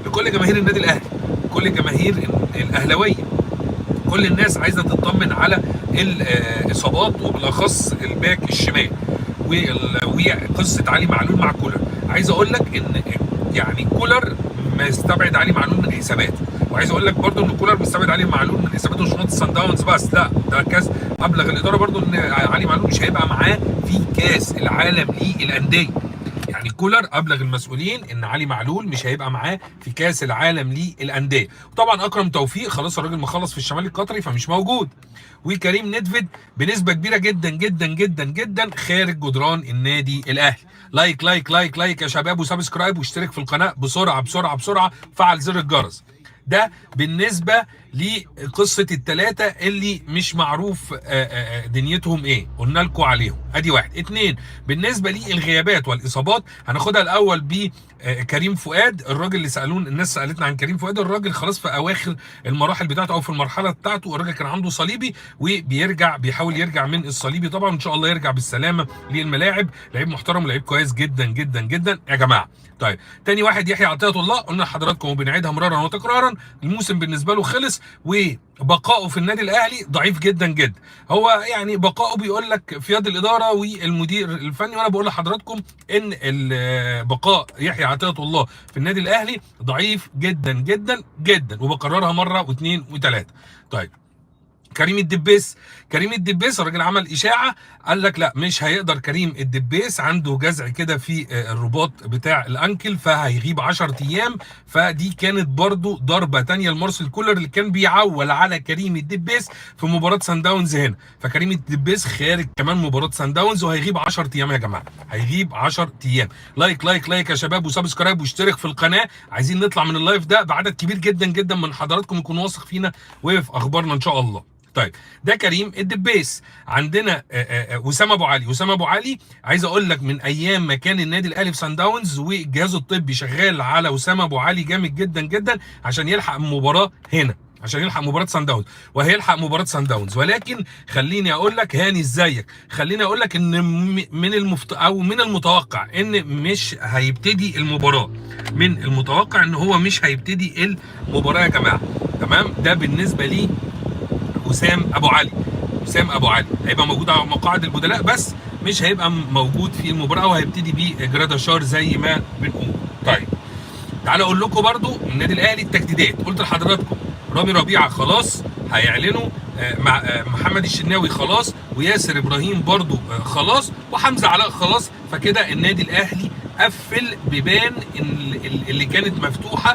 لكل جماهير النادي الاهلي، كل جماهير الاهلاويه، كل الناس عايزه تطمن على الاصابات وبالاخص الباك الشمال وقصه علي معلول مع كولر. عايز اقول لك ان يعني كولر مستبعد علي معلول من حساباته، وعايز اقول لك برضو ان كولر مستبعد علي معلول من حساباته مش نقطه سان داونز بس، لا ده كاس. ابلغ الاداره برضو ان علي معلول مش هيبقى معاه في كاس العالم للانديه. يعني كولر ابلغ المسؤولين ان علي معلول مش هيبقى معاه في كاس العالم للانديه. وطبعا اكرم توفيق خلاص الراجل مخلص في الشمال القطري فمش موجود. وكريم ندفد بنسبه كبيره جدا جدا جدا جدا خارج جدران النادي الاهلي. لايك لايك لايك لايك يا شباب، وسبسكرايب واشترك في القناه بسرعه بسرعه بسرعه، فعل زر الجرس. ده بالنسبه لقصه الثلاثه اللي مش معروف دنيتهم ايه، قلنا لكم عليهم. ادي واحد. اتنين، بالنسبه للغيابات والاصابات هناخدها الاول بكريم فؤاد. الراجل اللي الناس سالتنا عن كريم فؤاد، الراجل خلاص في اواخر المراحل بتاعته او في المرحله بتاعته. الراجل كان عنده صليبي وبيرجع، بيحاول يرجع من الصليبي طبعا، ان شاء الله يرجع بالسلامه للملاعب. لعيب محترم ولعيب كويس جدا جدا جدا يا جماعه. طيب تاني واحد يحيى عطيه الله، قلنا لحضراتكم وبنعيدها مرارا وتكرارا، الموسم بالنسبه له خلص وبقائه في النادي الاهلي ضعيف جدا جدا. هو يعني بقائه بيقول لك في يد الاداره والمدير الفني، وانا بقول لحضراتكم ان بقاء يحيى عطيه الله في النادي الاهلي ضعيف جدا جدا جدا، وبكررها مره واثنين وثلاثه. طيب كريم الدبيس، كريم الدبيس الراجل عمل اشاعه قال لك لا مش هيقدر كريم الدبيس، عنده جزع كده في الرباط بتاع الانكل فهيغيب 10 ايام. فدي كانت برضو ضربه ثانيه لمارسيل كولر اللي كان بيعول على كريم الدبيس في مباراه سان داونز هنا. فكريم الدبيس خارج كمان مباراه سان داونز وهيغيب 10 ايام يا جماعه، هيغيب 10 ايام. لايك لايك لايك يا شباب، وسبسكرايب واشترك في القناه. عايزين نطلع من اللايف ده بعدد كبير جدا جدا من حضراتكم يكون واثق فينا وفي اخبارنا ان شاء الله. طيب ده كريم الدبيس. عندنا وسام ابو علي. وسام ابو علي عايز اقول لك من ايام ما كان النادي الاهلي في سان داونز والجهاز الطبي شغال على وسام ابو علي جامد جدا جدا عشان يلحق المباراه هنا، عشان يلحق مباراه سان داونز، وهيلحق مباراه سان داونز. ولكن خليني اقول لك هاني ازيك، خليني اقول لك ان من المتوقع ان مش هيبتدي المباراه، من المتوقع ان هو مش هيبتدي المباراه يا جماعه. تمام. ده بالنسبه لي وسام ابو علي. وسام ابو علي هيبقى موجود على مقاعد البدلاء بس مش هيبقى موجود في المباراه، وهيبتدي بيه جراداشار زي ما بنقول. طيب تعالى اقول لكم برضو النادي الاهلي التجديدات. قلت لحضراتكم رامي ربيعه خلاص هيعلنوا، مع محمد الشناوي خلاص، وياسر ابراهيم برضو خلاص، وحمزه علاء خلاص. فكده النادي الاهلي قفل بيبان اللي كانت مفتوحه